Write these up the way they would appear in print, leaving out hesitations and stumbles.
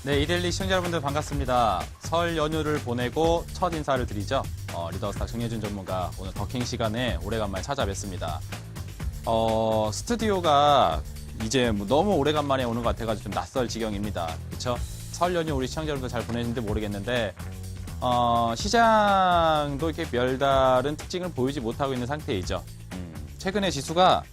네, 이데일리 시청자 여러분들 반갑습니다. 설 연휴를 보내고 첫 인사를 드리죠. 리더스타 정예준 전문가 오늘 더킹 시간에 오래간만에 찾아뵙습니다. 스튜디오가 이제 너무 오래간만에 오는 것 같아가지고 좀 낯설 지경입니다. 그렇죠? 설 연휴 우리 시청자 여러분들 잘 보내는지 모르겠는데 시장도 이렇게 별다른 특징을 보이지 못하고 있는 상태이죠. 최근에 지수가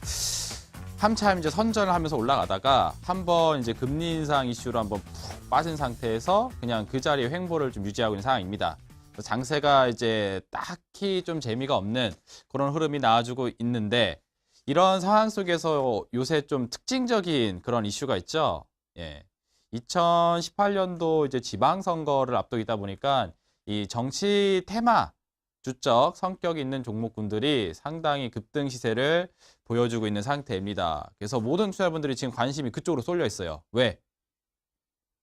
한참 이제 선전을 하면서 올라가다가 한번 이제 금리 인상 이슈로 한번 푹 빠진 상태에서 그냥 그 자리에 횡보를 좀 유지하고 있는 상황입니다. 장세가 이제 딱히 좀 재미가 없는 그런 흐름이 나와주고 있는데 이런 상황 속에서 요새 좀 특징적인 그런 이슈가 있죠. 예. 2018년도 이제 지방선거를 앞두고 있다 보니까 이 정치 테마 주적 성격이 있는 종목군들이 상당히 급등 시세를 보여주고 있는 상태입니다. 그래서 모든 투자자분들이 지금 관심이 그쪽으로 쏠려 있어요. 왜?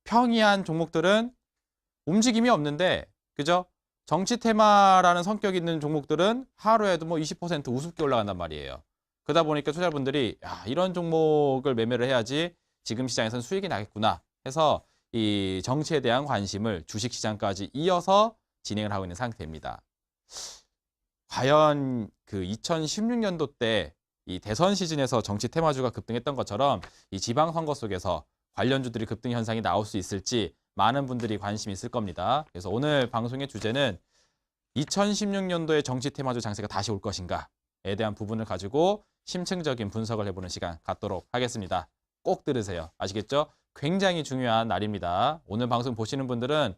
평이한 종목들은 움직임이 없는데, 그죠? 정치 테마라는 성격이 있는 종목들은 하루에도 뭐 20% 우습게 올라간단 말이에요. 그러다 보니까 투자자분들이 이런 종목을 매매를 해야지 지금 시장에서는 수익이 나겠구나 해서 이 정치에 대한 관심을 주식시장까지 이어서 진행을 하고 있는 상태입니다. 과연 그 2016년도 때 이 대선 시즌에서 정치 테마주가 급등했던 것처럼 이 지방선거 속에서 관련주들이 급등 현상이 나올 수 있을지 많은 분들이 관심이 있을 겁니다. 그래서 오늘 방송의 주제는 2016년도의 정치 테마주 장세가 다시 올 것인가에 대한 부분을 가지고 심층적인 분석을 해보는 시간 갖도록 하겠습니다. 꼭 들으세요. 아시겠죠? 굉장히 중요한 날입니다. 오늘 방송 보시는 분들은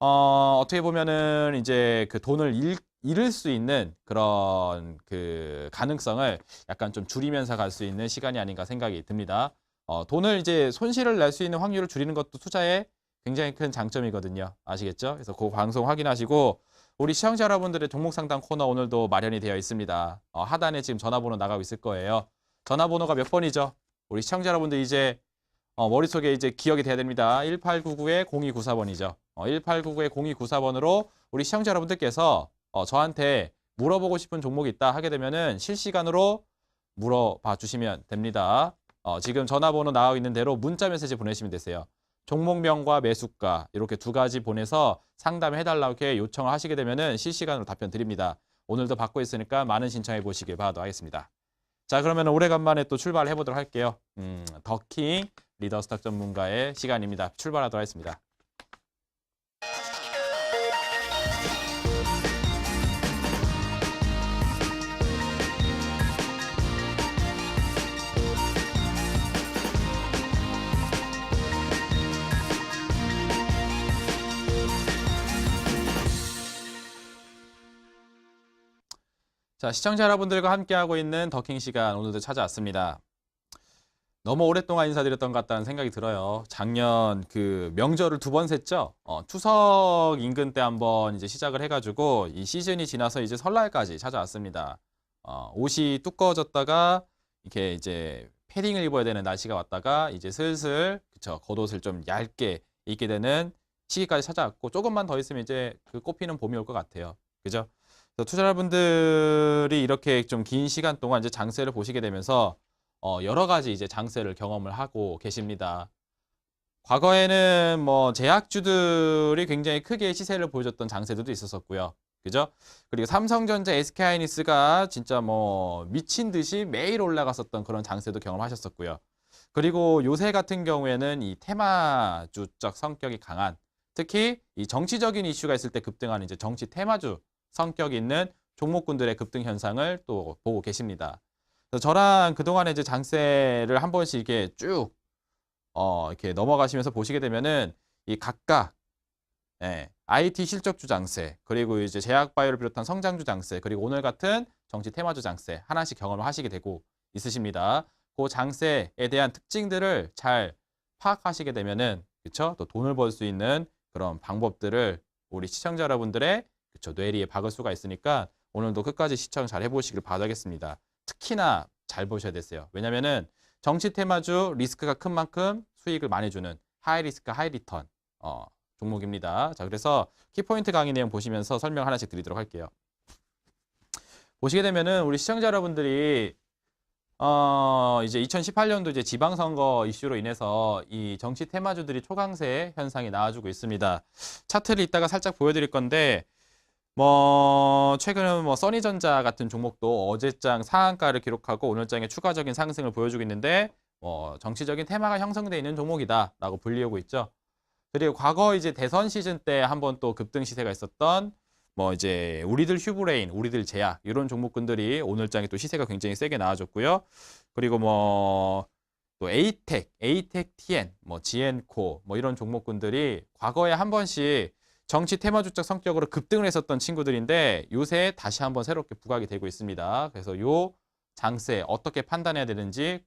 어떻게 보면은 이제 그 돈을 잃을 수 있는 그런 그 가능성을 약간 좀 줄이면서 갈 수 있는 시간이 아닌가 생각이 듭니다. 돈을 이제 손실을 낼 수 있는 확률을 줄이는 것도 투자에 굉장히 큰 장점이거든요. 아시겠죠? 그래서 그 방송 확인하시고 우리 시청자 여러분들의 종목 상담 코너 오늘도 마련이 되어 있습니다. 하단에 지금 전화번호 나가고 있을 거예요. 전화번호가 몇 번이죠? 우리 시청자 여러분들 이제 머릿속에 이제 기억이 돼야 됩니다. 1899-0294번이죠. 1899-0294번으로 우리 시청자 여러분들께서 저한테 물어보고 싶은 종목이 있다 하게 되면은 실시간으로 물어봐 주시면 됩니다. 지금 전화번호 나와 있는 대로 문자 메시지 보내시면 되세요. 종목명과 매수가 이렇게 두 가지 보내서 상담해 달라고 이렇게 요청을 하시게 되면은 실시간으로 답변 드립니다. 오늘도 받고 있으니까 많은 신청해 보시길 바라도록 하겠습니다. 자, 그러면 오래간만에 또 출발해 보도록 할게요. 더킹 리더스탁 전문가의 시간입니다. 출발하도록 하겠습니다. 자, 시청자 여러분들과 함께하고 있는 더킹 시간 오늘도 찾아왔습니다. 너무 오랫동안 인사드렸던 것 같다는 생각이 들어요. 작년 그 명절을 두 번 샜죠. 추석 인근 때 한번 이제 시작을 해가지고 이 시즌이 지나서 이제 설날까지 찾아왔습니다. 옷이 두꺼워졌다가 이렇게 이제 패딩을 입어야 되는 날씨가 왔다가 이제 슬슬 그쵸 겉옷을 좀 얇게 입게 되는 시기까지 찾아왔고 조금만 더 있으면 이제 그 꽃피는 봄이 올 것 같아요. 그죠? 투자자분들이 이렇게 좀 긴 시간 동안 이제 장세를 보시게 되면서 여러 가지 이제 장세를 경험을 하고 계십니다. 과거에는 뭐 제약주들이 굉장히 크게 시세를 보여줬던 장세들도 있었었고요. 그죠? 그리고 삼성전자, SK하이닉스가 진짜 뭐 미친 듯이 매일 올라갔었던 그런 장세도 경험하셨었고요. 그리고 요새 같은 경우에는 이 테마주적 성격이 강한 특히 이 정치적인 이슈가 있을 때 급등하는 이제 정치 테마주 성격이 있는 종목군들의 급등 현상을 또 보고 계십니다. 그래서 저랑 그동안에 이제 장세를 한 번씩 이렇게 쭉 이렇게 넘어가시면서 보시게 되면은 이 각각 IT 실적주 장세, 그리고 이제 제약바이오를 비롯한 성장주 장세, 그리고 오늘 같은 정치 테마주 장세 하나씩 경험을 하시게 되고 있으십니다. 그 장세에 대한 특징들을 잘 파악하시게 되면은 그렇죠? 또 돈을 벌 수 있는 그런 방법들을 우리 시청자 여러분들의 그쵸 뇌리에 박을 수가 있으니까 오늘도 끝까지 시청 잘 해보시길 바라겠습니다. 특히나 잘 보셔야 되세요. 왜냐면은 정치 테마주 리스크가 큰 만큼 수익을 많이 주는 하이 리스크 하이 리턴 종목입니다. 자, 그래서 키포인트 강의 내용 보시면서 설명 하나씩 드리도록 할게요. 보시게 되면은 우리 시청자 여러분들이 이제 2018년도 이제 지방선거 이슈로 인해서 이 정치 테마주들이 초강세 현상이 나와주고 있습니다. 차트를 이따가 살짝 보여드릴 건데, 뭐 최근에 뭐 써니전자 같은 종목도 어제장 상한가를 기록하고 오늘장에 추가적인 상승을 보여주고 있는데, 정치적인 테마가 형성되어 있는 종목이다라고 불리우고 있죠. 그리고 과거 이제 대선 시즌 때 한번 또 급등 시세가 있었던 뭐 이제 우리들 휴브레인, 우리들 제약 이런 종목군들이 오늘장에 또 시세가 굉장히 세게 나와줬고요. 그리고 뭐 또 에이텍 TN, 뭐 지엔코 뭐 이런 종목군들이 과거에 한 번씩 정치 테마주적 성격으로 급등을 했었던 친구들인데 요새 다시 한번 새롭게 부각이 되고 있습니다. 그래서 요 장세 어떻게 판단해야 되는지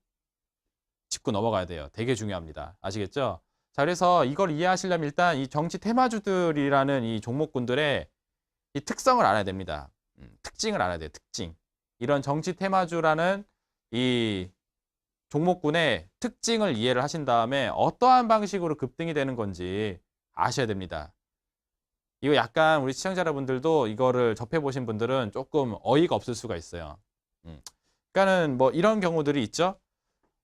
짚고 넘어가야 돼요. 되게 중요합니다. 아시겠죠? 자, 그래서 이걸 이해하시려면 일단 이 정치 테마주들이라는 이 종목군들의 이 특성을 알아야 됩니다. 특징을 알아야 돼요. 특징. 이런 정치 테마주라는 이 종목군의 특징을 이해를 하신 다음에 어떠한 방식으로 급등이 되는 건지 아셔야 됩니다. 이거 약간 우리 시청자 여러분들도 이거를 접해보신 분들은 조금 어이가 없을 수가 있어요. 그러니까는 뭐 이런 경우들이 있죠.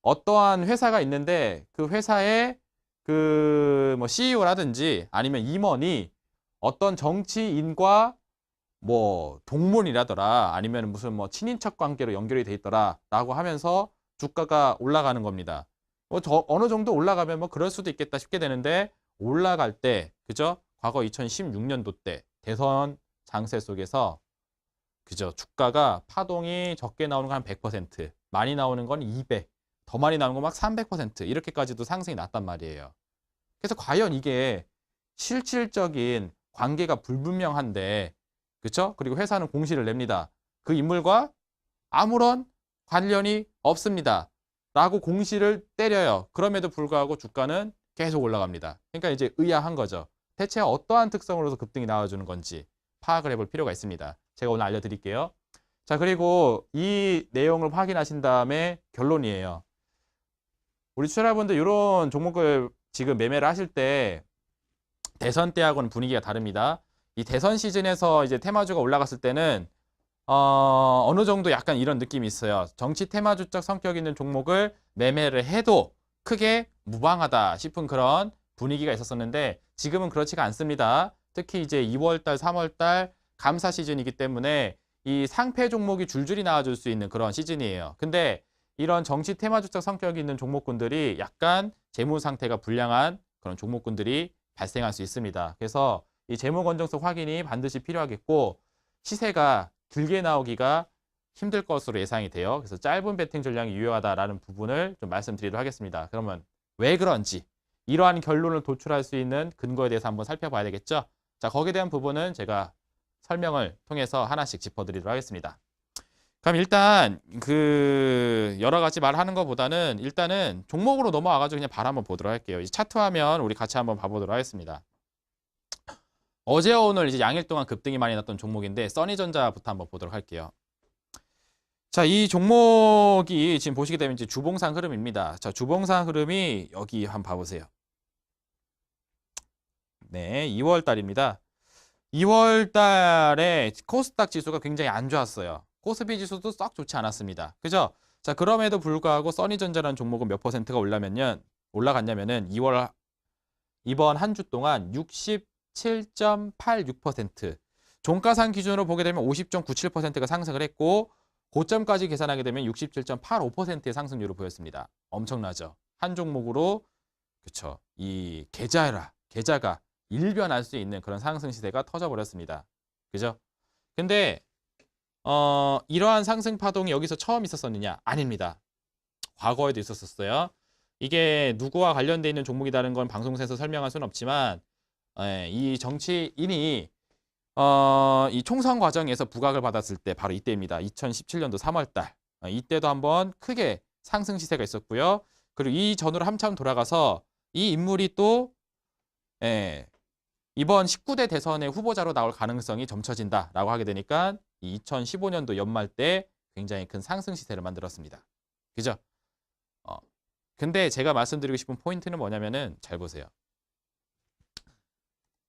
어떠한 회사가 있는데 그 회사의 그 뭐 CEO라든지 아니면 임원이 어떤 정치인과 뭐 동문이라더라 아니면 무슨 뭐 친인척 관계로 연결이 돼 있더라라고 하면서 주가가 올라가는 겁니다. 어느 정도 올라가면 뭐 그럴 수도 있겠다 싶게 되는데 올라갈 때 그죠? 과거 2016년도 때 대선 장세 속에서 그죠? 주가가 파동이 적게 나오는 건 한 100%, 많이 나오는 건 200, 더 많이 나오는 건 막 300% 이렇게까지도 상승이 났단 말이에요. 그래서 과연 이게 실질적인 관계가 불분명한데 그렇죠? 그리고 회사는 공시를 냅니다. 그 인물과 아무런 관련이 없습니다. 라고 공시를 때려요. 그럼에도 불구하고 주가는 계속 올라갑니다. 그러니까 이제 의아한 거죠. 대체 어떠한 특성으로서 급등이 나와주는 건지 파악을 해볼 필요가 있습니다. 제가 오늘 알려드릴게요. 자, 그리고 이 내용을 확인하신 다음에 결론이에요. 우리 투자자분들 이런 종목을 지금 매매를 하실 때 대선 때하고는 분위기가 다릅니다. 이 대선 시즌에서 이제 테마주가 올라갔을 때는 어느 정도 약간 이런 느낌이 있어요. 정치 테마주적 성격 있는 종목을 매매를 해도 크게 무방하다 싶은 그런 분위기가 있었었는데 지금은 그렇지가 않습니다. 특히 이제 2월달, 3월달 감사 시즌이기 때문에 이 상패 종목이 줄줄이 나와줄 수 있는 그런 시즌이에요. 근데 이런 정치 테마주적 성격이 있는 종목군들이 약간 재무 상태가 불량한 그런 종목군들이 발생할 수 있습니다. 그래서 이 재무 건전성 확인이 반드시 필요하겠고 시세가 길게 나오기가 힘들 것으로 예상이 돼요. 그래서 짧은 베팅 전략이 유효하다라는 부분을 좀 말씀드리도록 하겠습니다. 그러면 왜 그런지 이러한 결론을 도출할 수 있는 근거에 대해서 한번 살펴봐야 되겠죠. 자, 거기에 대한 부분은 제가 설명을 통해서 하나씩 짚어드리도록 하겠습니다. 그럼 일단 그 여러 가지 말하는 것보다는 일단은 종목으로 넘어와가지고 그냥 바로 한번 보도록 할게요. 이 차트 화면 우리 같이 한번 봐보도록 하겠습니다. 어제와 오늘 이제 양일 동안 급등이 많이 났던 종목인데 써니전자부터 한번 보도록 할게요. 자, 이 종목이 지금 보시게 되면 이제 주봉상 흐름입니다. 자, 주봉상 흐름이 여기 한번 봐보세요. 네, 2월 달입니다. 2월 달에 코스닥 지수가 굉장히 안 좋았어요. 코스피 지수도 썩 좋지 않았습니다. 그죠? 자, 그럼에도 불구하고 써니전자라는 종목은 몇 퍼센트가 올라갔냐면은 2월 이번 한 주 동안 67.86%, 종가상 기준으로 보게 되면 50.97%가 상승을 했고 고점까지 계산하게 되면 67.85%의 상승률을 보였습니다. 엄청나죠? 한 종목으로 그쵸? 이 계좌가 일변할 수 있는 그런 상승 시대가 터져버렸습니다. 그죠? 근데 이러한 상승 파동이 여기서 처음 있었었느냐? 아닙니다. 과거에도 있었었어요. 이게 누구와 관련돼 있는 종목이라는 건 방송에서 설명할 수는 없지만 이 정치인이 이 총선 과정에서 부각을 받았을 때 바로 이때입니다. 2017년도 3월달 이때도 한번 크게 상승 시세가 있었고요. 그리고 이 전으로 한참 돌아가서 이 인물이 또 이번 19대 대선의 후보자로 나올 가능성이 점쳐진다라고 하게 되니까 이 2015년도 연말 때 굉장히 큰 상승 시세를 만들었습니다. 그죠? 근데 제가 말씀드리고 싶은 포인트는 뭐냐면은 잘 보세요.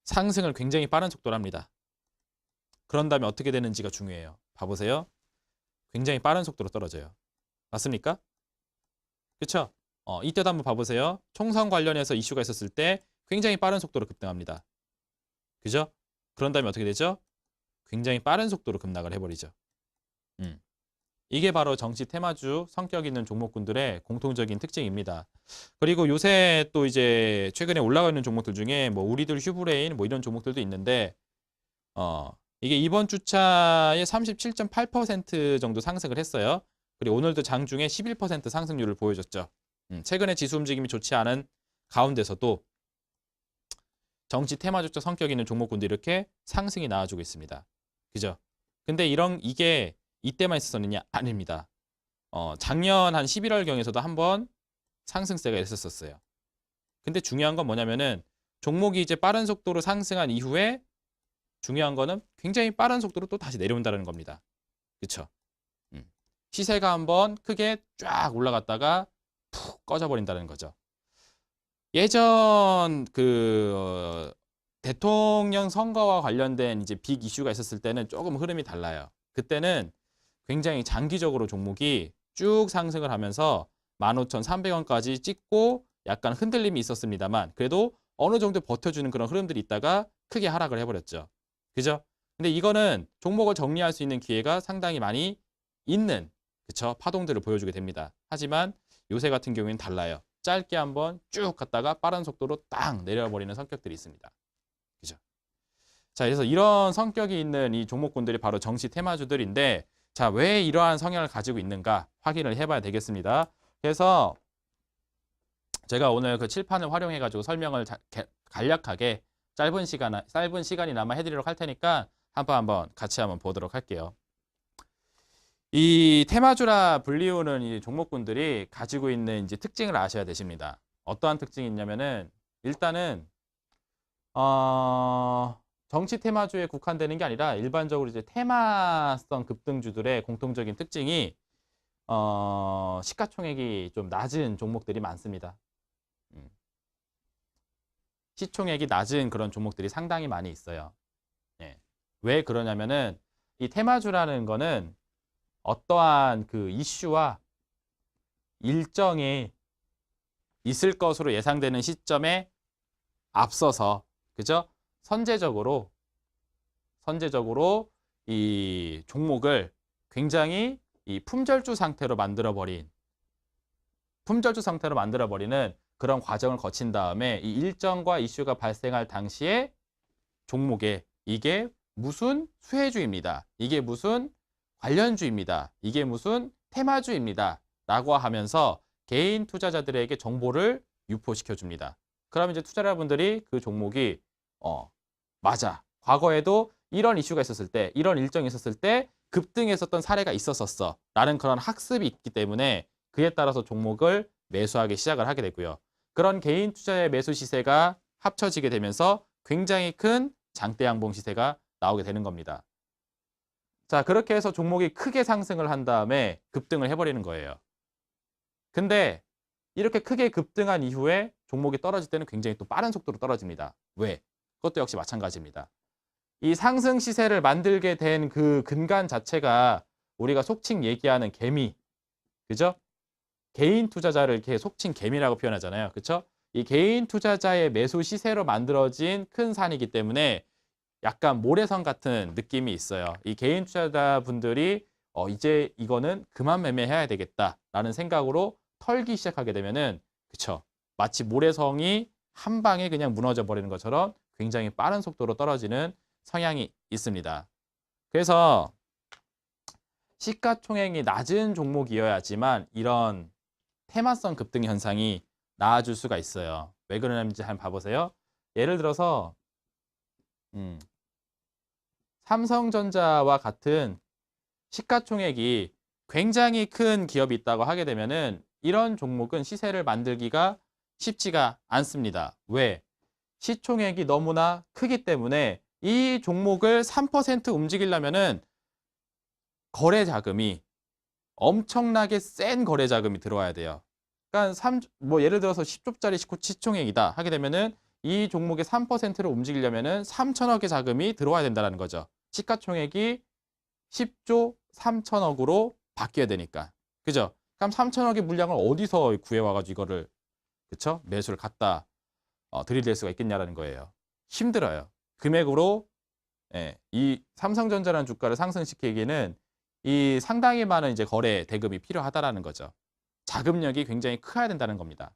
상승을 굉장히 빠른 속도로 합니다. 그런 다음에 어떻게 되는지가 중요해요. 봐보세요. 굉장히 빠른 속도로 떨어져요. 맞습니까? 그쵸? 이때도 한번 봐보세요. 총선 관련해서 이슈가 있었을 때 굉장히 빠른 속도로 급등합니다. 그죠? 그런 다음에 어떻게 되죠? 굉장히 빠른 속도로 급락을 해버리죠. 이게 바로 정치 테마주 성격 있는 종목군들의 공통적인 특징입니다. 그리고 요새 또 이제 최근에 올라가 있는 종목들 중에 뭐 우리들 휴브레인 뭐 이런 종목들도 있는데 이게 이번 주차에 37.8% 정도 상승을 했어요. 그리고 오늘도 장중에 11% 상승률을 보여줬죠. 최근에 지수 움직임이 좋지 않은 가운데서도 정치 테마주적 성격 있는 종목군도 이렇게 상승이 나와주고 있습니다. 그죠? 근데 이게 이때만 있었느냐? 아닙니다. 작년 한 11월경에서도 한번 상승세가 있었어요. 근데 중요한 건 뭐냐면은 종목이 이제 빠른 속도로 상승한 이후에 중요한 거는 굉장히 빠른 속도로 또 다시 내려온다는 겁니다. 그쵸? 시세가 한번 크게 쫙 올라갔다가 푹 꺼져버린다는 거죠. 예전 대통령 선거와 관련된 이제 빅 이슈가 있었을 때는 조금 흐름이 달라요. 그때는 굉장히 장기적으로 종목이 쭉 상승을 하면서 15,300원까지 찍고 약간 흔들림이 있었습니다만 그래도 어느 정도 버텨주는 그런 흐름들이 있다가 크게 하락을 해버렸죠. 그죠? 근데 이거는 종목을 정리할 수 있는 기회가 상당히 많이 있는 그쵸? 파동들을 보여주게 됩니다. 하지만 요새 같은 경우에는 달라요. 짧게 한번 쭉 갔다가 빠른 속도로 딱 내려버리는 성격들이 있습니다. 그죠? 자, 그래서 이런 성격이 있는 이 종목군들이 바로 정치 테마주들인데 자, 왜 이러한 성향을 가지고 있는가 확인을 해봐야 되겠습니다. 그래서 제가 오늘 그 칠판을 활용해가지고 설명을 간략하게 짧은 시간이나마 해드리도록 할 테니까 한번 같이 한번 보도록 할게요. 이 테마주라 불리우는 이 종목군들이 가지고 있는 이제 특징을 아셔야 되십니다. 어떠한 특징이 있냐면은 일단은 정치 테마주에 국한되는 게 아니라 일반적으로 이제 테마성 급등주들의 공통적인 특징이 시가총액이 좀 낮은 종목들이 많습니다. 시총액이 낮은 그런 종목들이 상당히 많이 있어요. 예. 왜 그러냐면은 이 테마주라는 거는 어떠한 그 이슈와 일정이 있을 것으로 예상되는 시점에 앞서서 그죠? 선제적으로 이 종목을 굉장히 이 품절주 상태로 만들어버리는 그런 과정을 거친 다음에 이 일정과 이슈가 발생할 당시에 종목에 이게 무슨 수혜주입니다. 이게 무슨 관련주입니다. 이게 무슨 테마주입니다. 라고 하면서 개인 투자자들에게 정보를 유포시켜 줍니다. 그러면 이제 투자자분들이 그 종목이 맞아. 과거에도 이런 이슈가 있었을 때, 이런 일정이 있었을 때 급등했었던 사례가 있었었어. 라는 그런 학습이 있기 때문에 그에 따라서 종목을 매수하기 시작을 하게 되고요. 그런 개인 투자의 매수 시세가 합쳐지게 되면서 굉장히 큰 장대 양봉 시세가 나오게 되는 겁니다. 자, 그렇게 해서 종목이 크게 상승을 한 다음에 급등을 해버리는 거예요. 근데 이렇게 크게 급등한 이후에 종목이 떨어질 때는 굉장히 또 빠른 속도로 떨어집니다. 왜? 그것도 역시 마찬가지입니다. 이 상승 시세를 만들게 된 그 근간 자체가 우리가 속칭 얘기하는 개미, 그죠? 개인 투자자를 이렇게 속칭 개미라고 표현하잖아요. 그렇죠? 이 개인 투자자의 매수 시세로 만들어진 큰 산이기 때문에 약간 모래성 같은 느낌이 있어요. 이 개인 투자자분들이 이제 이거는 그만 매매해야 되겠다라는 생각으로 털기 시작하게 되면은 그쵸? 마치 모래성이 한 방에 그냥 무너져 버리는 것처럼 굉장히 빠른 속도로 떨어지는 성향이 있습니다. 그래서 시가총액이 낮은 종목이어야지만 이런 테마성 급등 현상이 나아질 수가 있어요. 왜 그러냐는지 한번 봐보세요. 예를 들어서 삼성전자와 같은 시가총액이 굉장히 큰 기업이 있다고 하게 되면은 이런 종목은 시세를 만들기가 쉽지가 않습니다. 왜? 시총액이 너무나 크기 때문에 이 종목을 3% 움직이려면은 거래 자금이 엄청나게 센 거래 자금이 들어와야 돼요. 그러니까 예를 들어서 10조짜리 시총액이다 하게 되면은 이 종목의 3%를 움직이려면은 3천억의 자금이 들어와야 된다는 거죠. 시가총액이 10조 3천억으로 바뀌어야 되니까. 그죠? 그럼 3천억의 물량을 어디서 구해와가지고 이거를 그쵸? 매수를 갖다 들이댈 수가 있겠냐라는 거예요. 힘들어요. 금액으로 이 삼성전자라는 주가를 상승시키기에는 이 상당히 많은 이제 거래 대금이 필요하다라는 거죠. 자금력이 굉장히 커야 된다는 겁니다.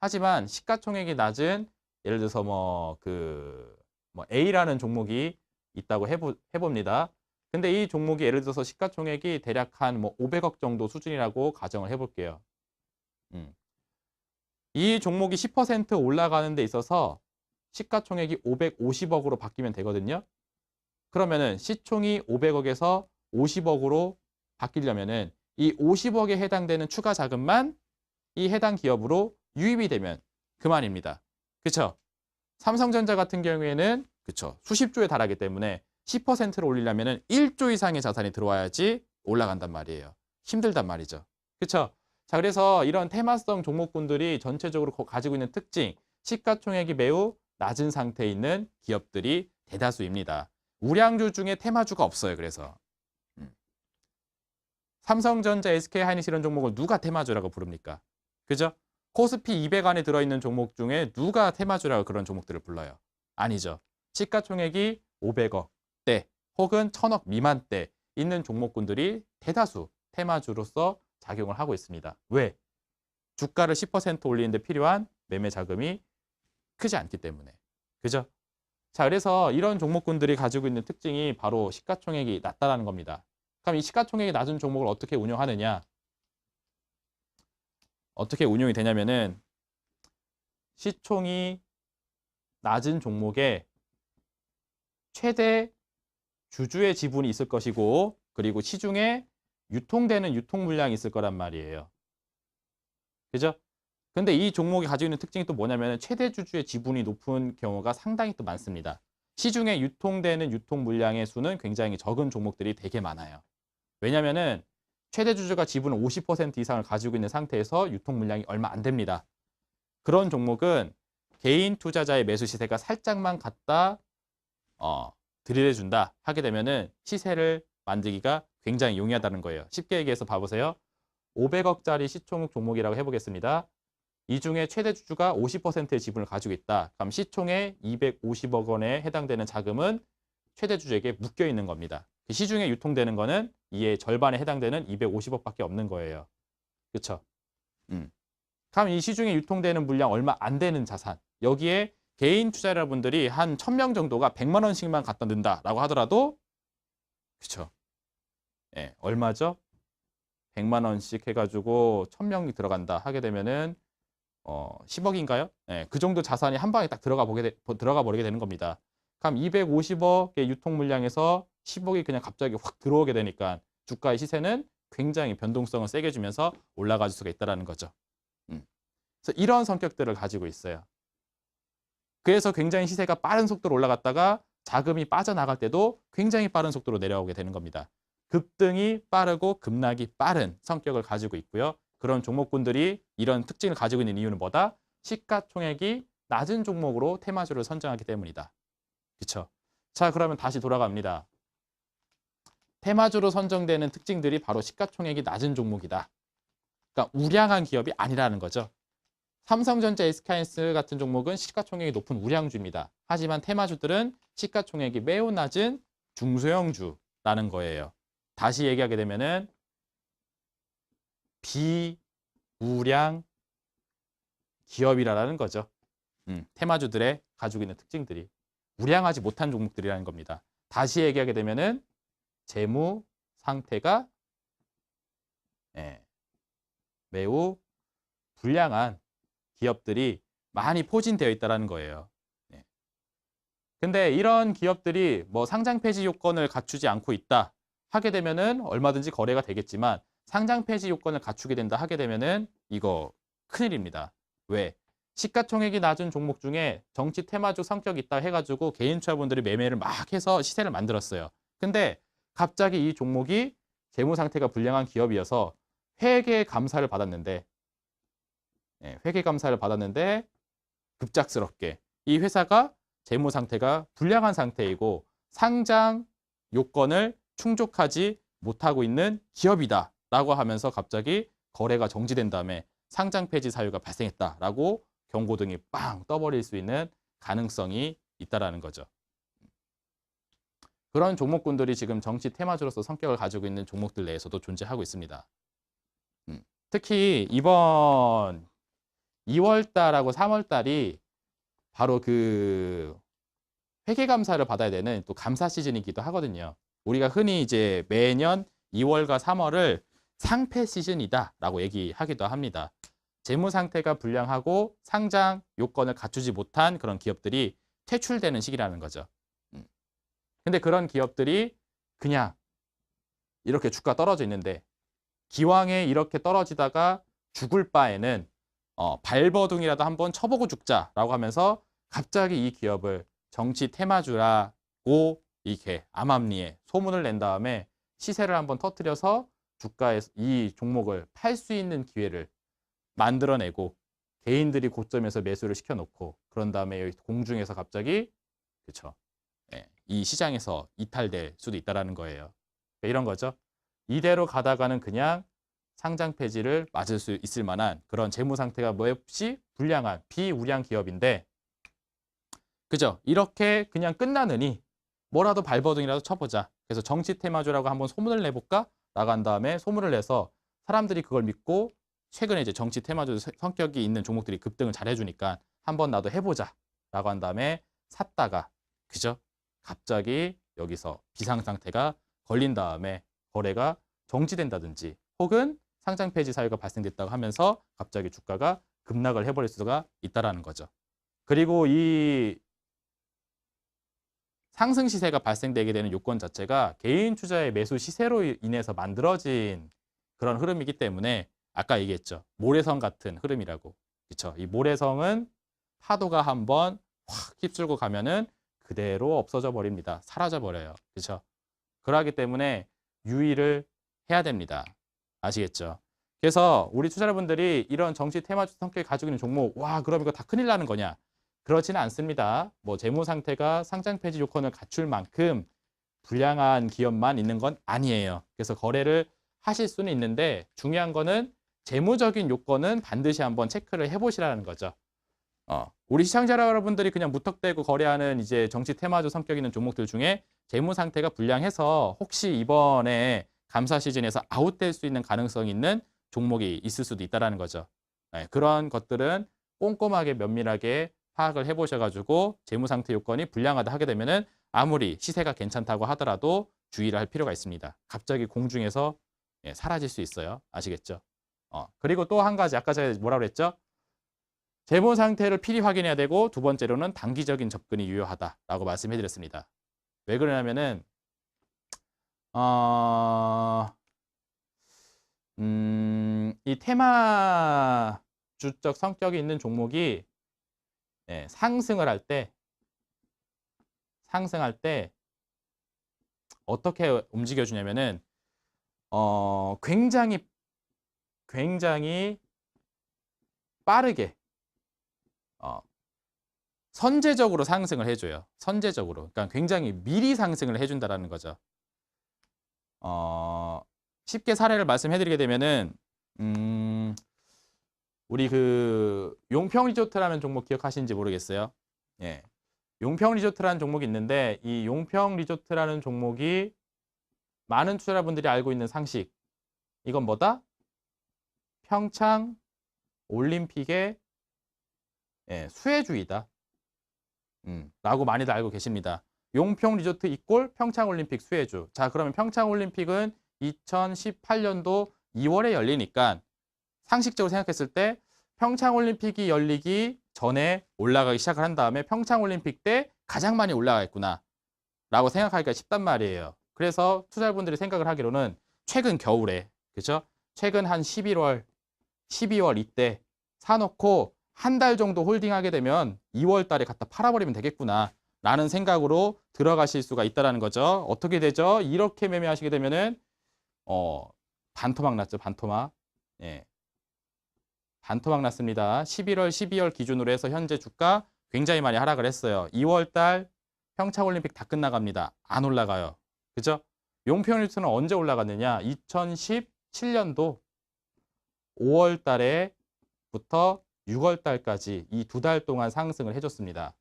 하지만 시가총액이 낮은 예를 들어서 뭐 A라는 종목이 있다고 해봅니다. 근데 이 종목이 예를 들어서 시가총액이 대략 한 뭐 500억 정도 수준이라고 가정을 해볼게요. 이 종목이 10% 올라가는 데 있어서 시가총액이 550억으로 바뀌면 되거든요. 그러면은 시총이 500억에서 50억으로 바뀌려면은 이 50억에 해당되는 추가 자금만 이 해당 기업으로 유입이 되면 그만입니다. 그쵸? 삼성전자 같은 경우에는 그쵸? 수십조에 달하기 때문에 10%를 올리려면은 1조 이상의 자산이 들어와야지 올라간단 말이에요. 힘들단 말이죠. 그쵸? 자, 그래서 이런 테마성 종목군들이 전체적으로 가지고 있는 특징, 시가총액이 매우 낮은 상태에 있는 기업들이 대다수입니다. 우량주 중에 테마주가 없어요. 그래서 삼성전자, SK하이닉스 이런 종목을 누가 테마주라고 부릅니까? 그죠? 코스피 200 안에 들어있는 종목 중에 누가 테마주라고 그런 종목들을 불러요? 아니죠. 시가총액이 500억대 혹은 1000억 미만대 있는 종목군들이 대다수 테마주로서 작용을 하고 있습니다. 왜? 주가를 10% 올리는데 필요한 매매 자금이 크지 않기 때문에. 그죠? 자, 그래서 이런 종목군들이 가지고 있는 특징이 바로 시가총액이 낮다라는 겁니다. 그럼 이 시가총액이 낮은 종목을 어떻게 운영하느냐? 어떻게 운용이 되냐면은 시총이 낮은 종목에 최대 주주의 지분이 있을 것이고 그리고 시중에 유통되는 유통 물량이 있을 거란 말이에요. 그죠? 근데 이 종목이 가지고 있는 특징이 또 뭐냐면 최대 주주의 지분이 높은 경우가 상당히 또 많습니다. 시중에 유통되는 유통 물량의 수는 굉장히 적은 종목들이 되게 많아요. 왜냐면은 최대 주주가 지분 50% 이상을 가지고 있는 상태에서 유통 물량이 얼마 안 됩니다. 그런 종목은 개인 투자자의 매수 시세가 살짝만 갖다 들이대준다 하게 되면은 시세를 만들기가 굉장히 용이하다는 거예요. 쉽게 얘기해서 봐보세요. 500억짜리 시총 종목이라고 해보겠습니다. 이 중에 최대 주주가 50%의 지분을 가지고 있다. 그럼 시총의 250억 원에 해당되는 자금은 최대 주주에게 묶여 있는 겁니다. 시중에 유통되는 거는 이의 절반에 해당되는 250억밖에 없는 거예요. 그렇죠? 그럼 이 시중에 유통되는 물량 얼마 안 되는 자산, 여기에 개인 투자자분들이 한 1000명 정도가 100만 원씩만 갖다 넣는다라고 하더라도 그렇죠? 예, 얼마죠? 100만 원씩 해가지고 1000명이 들어간다 하게 되면은 10억인가요? 예, 그 정도 자산이 한 방에 딱 들어가 버리게 되는 겁니다. 그럼 250억의 유통 물량에서 10억이 그냥 갑자기 확 들어오게 되니까 주가의 시세는 굉장히 변동성을 세게 주면서 올라갈 수가 있다는 거죠. 그래서 이런 성격들을 가지고 있어요. 그래서 굉장히 시세가 빠른 속도로 올라갔다가 자금이 빠져나갈 때도 굉장히 빠른 속도로 내려오게 되는 겁니다. 급등이 빠르고 급락이 빠른 성격을 가지고 있고요. 그런 종목군들이 이런 특징을 가지고 있는 이유는 뭐다? 시가총액이 낮은 종목으로 테마주를 선정하기 때문이다. 그렇죠? 자, 그러면 다시 돌아갑니다. 테마주로 선정되는 특징들이 바로 시가총액이 낮은 종목이다. 그러니까 우량한 기업이 아니라는 거죠. 삼성전자, SK하이닉스 같은 종목은 시가총액이 높은 우량주입니다. 하지만 테마주들은 시가총액이 매우 낮은 중소형주라는 거예요. 다시 얘기하게 되면은 비우량 기업이라는 거죠. 테마주들의 가지고 있는 특징들이 우량하지 못한 종목들이라는 겁니다. 다시 얘기하게 되면은 재무 상태가 매우 불량한 기업들이 많이 포진되어 있다는 거예요. 근데 이런 기업들이 뭐 상장 폐지 요건을 갖추지 않고 있다 하게 되면은 얼마든지 거래가 되겠지만 상장 폐지 요건을 갖추게 된다 하게 되면은 이거 큰일입니다. 왜? 시가총액이 낮은 종목 중에 정치 테마주 성격이 있다 해가지고 개인 투자분들이 매매를 막 해서 시세를 만들었어요. 근데 갑자기 이 종목이 재무 상태가 불량한 기업이어서 회계 감사를 받았는데 급작스럽게 이 회사가 재무 상태가 불량한 상태이고 상장 요건을 충족하지 못하고 있는 기업이다 라고 하면서 갑자기 거래가 정지된 다음에 상장 폐지 사유가 발생했다라고 경고등이 빵 떠버릴 수 있는 가능성이 있다라는 거죠. 그런 종목군들이 지금 정치 테마주로서 성격을 가지고 있는 종목들 내에서도 존재하고 있습니다. 특히 이번 2월달하고 3월달이 바로 그 회계감사를 받아야 되는 또 감사 시즌이기도 하거든요. 우리가 흔히 이제 매년 2월과 3월을 상폐 시즌이다라고 얘기하기도 합니다. 재무 상태가 불량하고 상장 요건을 갖추지 못한 그런 기업들이 퇴출되는 시기라는 거죠. 근데 그런 기업들이 그냥 이렇게 주가 떨어져 있는데 기왕에 이렇게 떨어지다가 죽을 바에는 발버둥이라도 한번 쳐보고 죽자라고 하면서 갑자기 이 기업을 정치 테마주라고 이렇게 암암리에 소문을 낸 다음에 시세를 한번 터뜨려서 주가에 이 종목을 팔 수 있는 기회를 만들어내고 개인들이 고점에서 매수를 시켜놓고 그런 다음에 공중에서 갑자기 그쵸 이 시장에서 이탈될 수도 있다는 거예요. 이런 거죠. 이대로 가다가는 그냥 상장 폐지를 맞을 수 있을 만한 그런 재무 상태가 몹시 불량한 비우량 기업인데 그죠? 이렇게 그냥 끝나느니 뭐라도 발버둥이라도 쳐보자. 그래서 정치 테마주라고 한번 소문을 내볼까? 나간 다음에 소문을 내서 사람들이 그걸 믿고 최근에 이제 정치 테마주 성격이 있는 종목들이 급등을 잘 해주니까 한번 나도 해보자 라고 한 다음에 샀다가 그죠? 갑자기 여기서 비상 상태가 걸린 다음에 거래가 정지된다든지 혹은 상장 폐지 사유가 발생됐다고 하면서 갑자기 주가가 급락을 해버릴 수가 있다는 거죠. 그리고 이 상승 시세가 발생되게 되는 요건 자체가 개인 투자의 매수 시세로 인해서 만들어진 그런 흐름이기 때문에 아까 얘기했죠. 모래성 같은 흐름이라고. 그렇죠? 이 모래성은 파도가 한번 확 휩쓸고 가면은 그대로 없어져 버립니다. 사라져 버려요. 그렇죠? 그러기 때문에 유의를 해야 됩니다. 아시겠죠? 그래서 우리 투자자분들이 이런 정치 테마주 성격을 가지고 있는 종목 와 그럼 이거 다 큰일 나는 거냐? 그렇지는 않습니다. 뭐 재무 상태가 상장 폐지 요건을 갖출 만큼 불량한 기업만 있는 건 아니에요. 그래서 거래를 하실 수는 있는데 중요한 거는 재무적인 요건은 반드시 한번 체크를 해보시라는 거죠. 우리 시청자 여러분들이 그냥 무턱대고 거래하는 이제 정치 테마주 성격 있는 종목들 중에 재무 상태가 불량해서 혹시 이번에 감사 시즌에서 아웃될 수 있는 가능성이 있는 종목이 있을 수도 있다는 거죠. 네, 그런 것들은 꼼꼼하게 면밀하게 파악을 해보셔가지고 재무 상태 요건이 불량하다 하게 되면은 아무리 시세가 괜찮다고 하더라도 주의를 할 필요가 있습니다. 갑자기 공중에서 사라질 수 있어요. 아시겠죠? 그리고 또 한 가지 아까 제가 뭐라고 그랬죠? 재무 상태를 필히 확인해야 되고 두 번째로는 단기적인 접근이 유효하다라고 말씀해드렸습니다. 왜 그러냐면은 이 테마주적 성격이 있는 종목이 상승을 할 때 어떻게 움직여주냐면은 굉장히 빠르게 선제적으로 상승을 해줘요. 선제적으로. 그러니까 굉장히 미리 상승을 해준다라는 거죠. 쉽게 사례를 말씀해드리게 되면은 우리 그 용평 리조트라는 종목 기억하시는지 모르겠어요. 예. 용평 리조트라는 종목이 있는데 이 용평 리조트라는 종목이 많은 투자자분들이 알고 있는 상식. 이건 뭐다? 평창 올림픽의 수혜주이다. 라고 많이들 알고 계십니다. 용평 리조트 이꼴 평창올림픽 수혜주. 자, 그러면 평창올림픽은 2018년도 2월에 열리니까 상식적으로 생각했을 때 평창올림픽이 열리기 전에 올라가기 시작을 한 다음에 평창올림픽 때 가장 많이 올라가겠구나 라고 생각하기가 쉽단 말이에요. 그래서 투자자분들이 생각을 하기로는 최근 겨울에 그죠? 최근 한 11월, 12월 이때 사놓고 한 달 정도 홀딩하게 되면 2월 달에 갖다 팔아버리면 되겠구나 라는 생각으로 들어가실 수가 있다는 거죠. 어떻게 되죠? 이렇게 매매하시게 되면은 반토막 났죠. 반토막. 예. 반토막 났습니다. 11월, 12월 기준으로 해서 현재 주가 굉장히 많이 하락을 했어요. 2월 달 평창올림픽 다 끝나갑니다. 안 올라가요. 그죠? 용평 리조트는 언제 올라갔느냐? 2017년도 5월 달에부터 6월 달까지 이 2달 동안 상승을 해줬습니다.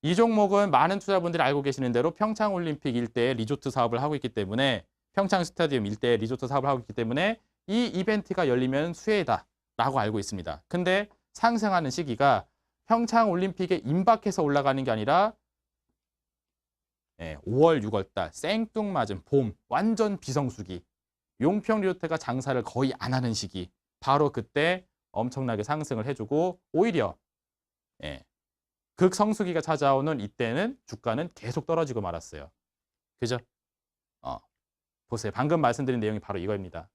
이 종목은 많은 투자분들이 알고 계시는 대로 평창올림픽 일대에 리조트 사업을 하고 있기 때문에 평창 스타디움 일대에 리조트 사업을 하고 있기 때문에 이 이벤트가 열리면 수혜다라고 알고 있습니다. 근데 상승하는 시기가 평창올림픽에 임박해서 올라가는 게 아니라 5월, 6월 달 생뚱맞은 봄, 완전 비성수기, 용평 리조트가 장사를 거의 안 하는 시기, 바로 그때 엄청나게 상승을 해주고 오히려 극성수기가 찾아오는 이때는 주가는 계속 떨어지고 말았어요. 그죠? 보세요. 방금 말씀드린 내용이 바로 이거입니다.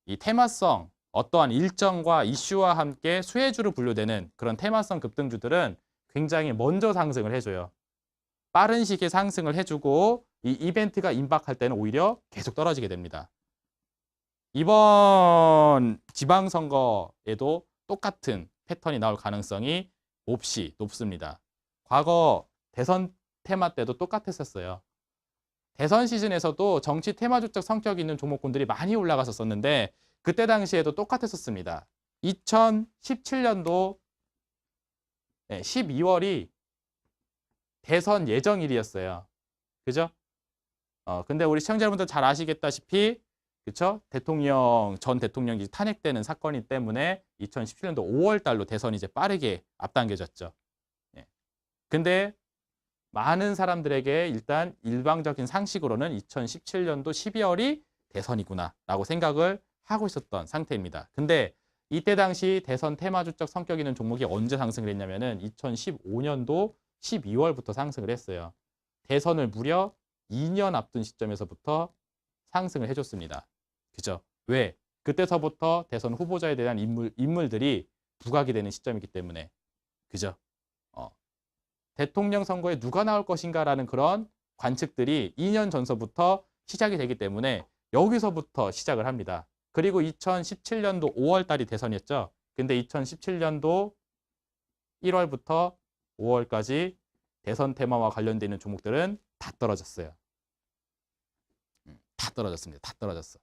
이 테마성, 어떠한 일정과 이슈와 함께 수혜주로 분류되는 그런 테마성 급등주들은 굉장히 먼저 상승을 해줘요. 빠른 시기에 상승을 해주고 이 이벤트가 임박할 때는 오히려 계속 떨어지게 됩니다. 이번 지방선거에도 똑같은 패턴이 나올 가능성이 몹시 높습니다. 과거 대선 테마 때도 똑같았었어요. 대선 시즌에서도 정치 테마주적 성격이 있는 종목군들이 많이 올라갔었는데 그때 당시에도 똑같았었습니다. 2017년도 12월이 대선 예정일이었어요. 그죠? 근데 우리 시청자분들 잘 아시겠다시피 그쵸? 전 대통령이 탄핵되는 사건이기 때문에 2017년도 5월 달로 대선이 이제 빠르게 앞당겨졌죠. 근데 많은 사람들에게 일단 일방적인 상식으로는 2017년도 12월이 대선이구나 라고 생각을 하고 있었던 상태입니다. 근데 이때 당시 대선 테마주적 성격 있는 종목이 언제 상승을 했냐면은 2015년도 12월부터 상승을 했어요. 대선을 무려 2년 앞둔 시점에서부터 상승을 해줬습니다. 그죠? 왜? 그때서부터 대선 후보자에 대한 인물들이 부각이 되는 시점이기 때문에. 그죠? 대통령 선거에 누가 나올 것인가라는 그런 관측들이 2년 전서부터 시작이 되기 때문에 여기서부터 시작을 합니다. 그리고 2017년도 5월 달이 대선이었죠. 근데 2017년도 1월부터 5월까지 대선 테마와 관련되어 있는 종목들은 다 떨어졌어요. 다 떨어졌습니다. 다 떨어졌어.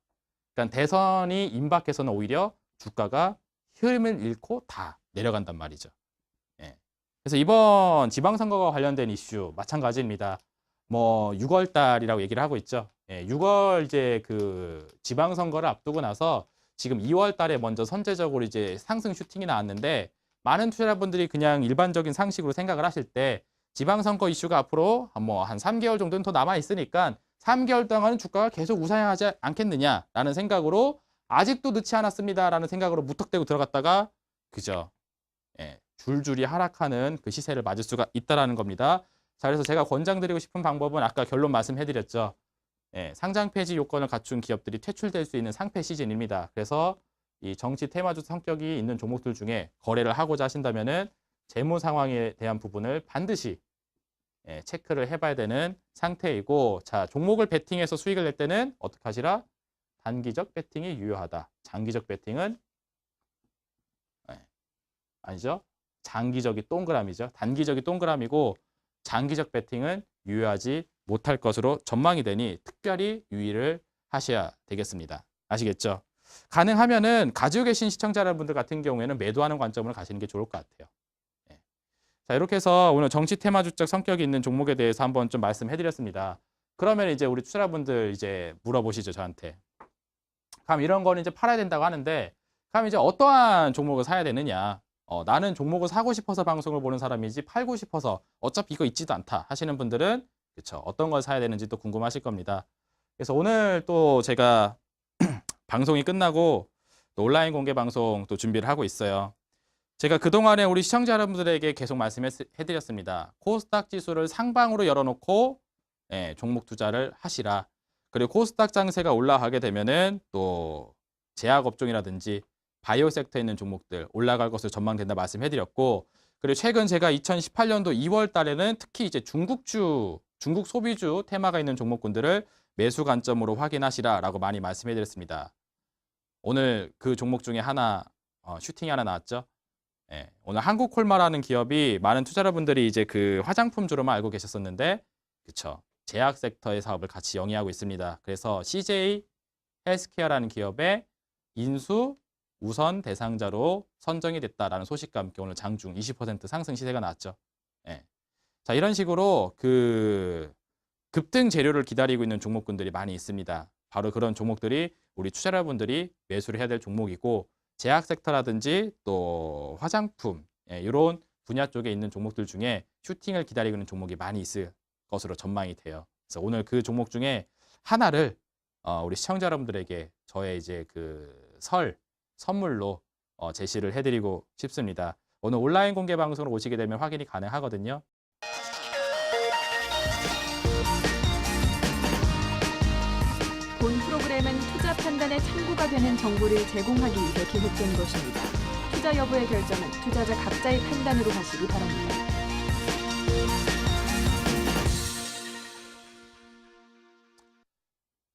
그러니까 대선이 임박해서는 오히려 주가가 흐름을 잃고 다 내려간단 말이죠. 그래서 이번 지방선거와 관련된 이슈 마찬가지입니다. 뭐 6월 달이라고 얘기를 하고 있죠. 6월 이제 그 지방선거를 앞두고 나서 지금 2월 달에 먼저 선제적으로 이제 상승 슈팅이 나왔는데 많은 투자자분들이 그냥 일반적인 상식으로 생각을 하실 때 지방선거 이슈가 앞으로 뭐 한 3개월 정도는 더 남아 있으니까 3개월 동안은 주가가 계속 우상향하지 않겠느냐라는 생각으로 아직도 늦지 않았습니다라는 생각으로 무턱대고 들어갔다가 그죠? 줄줄이 하락하는 그 시세를 맞을 수가 있다라는 겁니다. 자, 그래서 제가 권장드리고 싶은 방법은 아까 결론 말씀해드렸죠. 상장 폐지 요건을 갖춘 기업들이 퇴출될 수 있는 상폐 시즌입니다. 그래서 이 정치 테마주 성격이 있는 종목들 중에 거래를 하고자 하신다면은 재무 상황에 대한 부분을 반드시 체크를 해봐야 되는 상태이고, 자, 종목을 베팅해서 수익을 낼 때는 어떻게 하시라? 단기적 베팅이 유효하다. 장기적 베팅은 아니죠. 장기적이 동그라미죠. 단기적이 동그라미고 장기적 베팅은 유효하지 못할 것으로 전망이 되니 특별히 유의를 하셔야 되겠습니다. 아시겠죠? 가능하면은 가지고 계신 시청자 여러분들 같은 경우에는 매도하는 관점으로 가시는 게 좋을 것 같아요. 자, 이렇게 해서 오늘 정치 테마주적 성격이 있는 종목에 대해서 한번 좀 말씀해드렸습니다. 그러면 이제 우리 투자자분들 이제 물어보시죠, 저한테. 그럼 이런 거는 이제 팔아야 된다고 하는데, 그럼 이제 어떠한 종목을 사야 되느냐? 나는 종목을 사고 싶어서 방송을 보는 사람이지 팔고 싶어서 어차피 이거 있지도 않다 하시는 분들은 그렇죠. 어떤 걸 사야 되는지 또 궁금하실 겁니다. 그래서 오늘 또 제가 방송이 끝나고 또 온라인 공개 방송 또 준비를 하고 있어요. 제가 그동안에 우리 시청자 여러분들에게 계속 말씀해드렸습니다. 코스닥 지수를 상방으로 열어놓고 종목 투자를 하시라. 그리고 코스닥 장세가 올라가게 되면은 또 제약업종이라든지 바이오 섹터에 있는 종목들 올라갈 것으로 전망된다 말씀해드렸고, 그리고 최근 제가 2018년도 2월 달에는 특히 이제 중국 소비주 테마가 있는 종목군들을 매수 관점으로 확인하시라라고 많이 말씀해드렸습니다. 오늘 그 종목 중에 하나 슈팅이 하나 나왔죠. 오늘 한국콜마라는 기업이 많은 투자자분들이 이제 그 화장품주로만 알고 계셨었는데, 그쵸? 제약 섹터의 사업을 같이 영위하고 있습니다. 그래서 CJ 헬스케어라는 기업의 인수 우선 대상자로 선정이 됐다라는 소식과 함께 오늘 장중 20% 상승 시세가 나왔죠. 예. 자, 이런 식으로 그 급등 재료를 기다리고 있는 종목군들이 많이 있습니다. 바로 그런 종목들이 우리 투자자분들이 매수를 해야 될 종목이고, 제약 섹터라든지 또 화장품, 이런 분야 쪽에 있는 종목들 중에 슈팅을 기다리고 있는 종목이 많이 있을 것으로 전망이 돼요. 그래서 오늘 그 종목 중에 하나를 우리 시청자 여러분들에게 저의 이제 그 설 선물로 제시를 해드리고 싶습니다. 오늘 온라인 공개 방송으로 오시게 되면 확인이 가능하거든요. 본 프로그램은 투자 판단의 참고가 되는 정보를 제공하기 위해 기획된 것입니다. 투자 여부의 결정은 투자자 각자의 판단으로 하시기 바랍니다.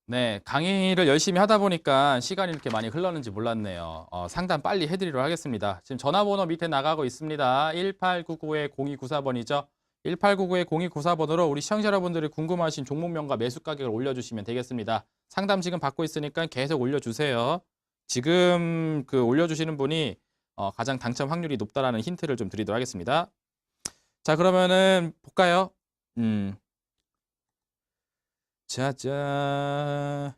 네, 강의를 열심히 하다 보니까 시간이 이렇게 많이 흘렀는지 몰랐네요. 상담 빨리 해드리도록 하겠습니다. 지금 전화번호 밑에 나가고 있습니다. 1899-0294번이죠. 1899-0294번으로 우리 시청자 여러분들이 궁금하신 종목명과 매수 가격을 올려주시면 되겠습니다. 상담 지금 받고 있으니까 계속 올려주세요. 지금 그 올려주시는 분이 가장 당첨 확률이 높다라는 힌트를 좀 드리도록 하겠습니다. 자, 그러면은 볼까요? 짜잔.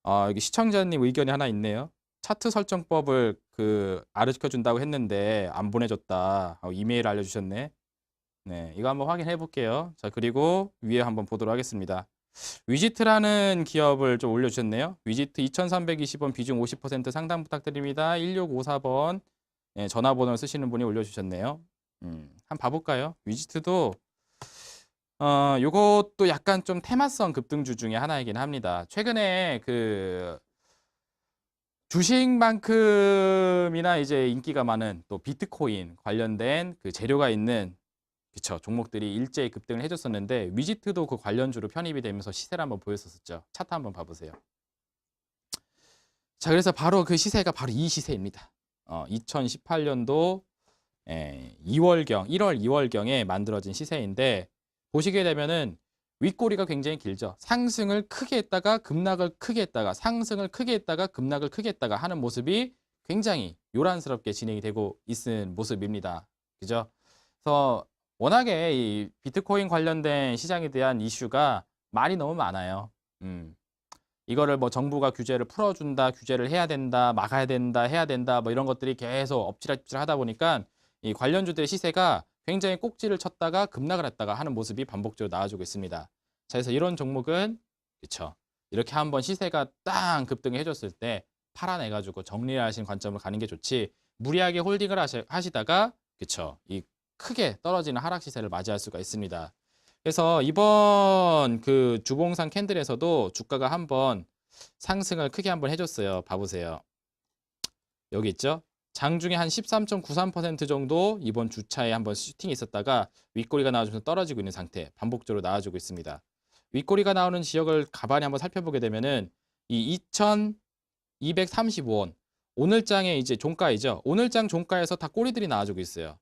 여기 시청자님 의견이 하나 있네요. 차트 설정법을 가르쳐 준다고 했는데 안 보내줬다. 이메일 알려주셨네. 네, 이거 한번 확인해 볼게요. 자, 그리고 위에 한번 보도록 하겠습니다. 위지트라는 기업을 좀 올려주셨네요. 위지트 2320원 비중 50% 상담 부탁드립니다. 1654번 전화번호를 쓰시는 분이 올려주셨네요. 한번 봐볼까요? 위지트도 요것도 약간 좀 테마성 급등주 중에 하나이긴 합니다. 최근에 그 주식만큼이나 이제 인기가 많은 또 비트코인 관련된 그 재료가 있는 그쵸 종목들이 일제히 급등을 해줬었는데, 위지트도 그 관련주로 편입이 되면서 시세를 한번 보였었죠. 차트 한번 봐보세요. 자, 그래서 바로 그 시세가 바로 이 시세입니다. 2018년도 2월경, 1월 2월경에 만들어진 시세인데, 보시게 되면은 윗꼬리가 굉장히 길죠. 상승을 크게 했다가 급락을 크게 했다가 상승을 크게 했다가 급락을 크게 했다가 하는 모습이 굉장히 요란스럽게 진행이 되고 있는 모습입니다. 그죠? 그래서 워낙에 이 비트코인 관련된 시장에 대한 이슈가 많이 너무 많아요. 이거를 뭐 정부가 규제를 풀어준다, 규제를 해야 된다, 막아야 된다, 해야 된다, 뭐 이런 것들이 계속 엎치락뒤치락 하다 보니까 이 관련주들의 시세가 굉장히 꼭지를 쳤다가 급락을 했다가 하는 모습이 반복적으로 나와주고 있습니다. 자, 그래서 이런 종목은 그쵸, 이렇게 한번 시세가 땅 급등을 해줬을 때 팔아내가지고 정리를 하신 관점으로 가는 게 좋지, 무리하게 홀딩을 하시다가 그쵸, 이 크게 떨어지는 하락 시세를 맞이할 수가 있습니다. 그래서 이번 그 주봉상 캔들에서도 주가가 한번 상승을 크게 한번 해줬어요. 봐보세요. 여기 있죠? 장중에 한 13.93% 정도 이번 주차에 한번 슈팅이 있었다가 윗꼬리가 나와주면서 떨어지고 있는 상태, 반복적으로 나와주고 있습니다. 윗꼬리가 나오는 지역을 가만히 한번 살펴보게 되면은 이 2,235원, 오늘장의 이제 종가이죠. 오늘장 종가에서 다 꼬리들이 나와주고 있어요.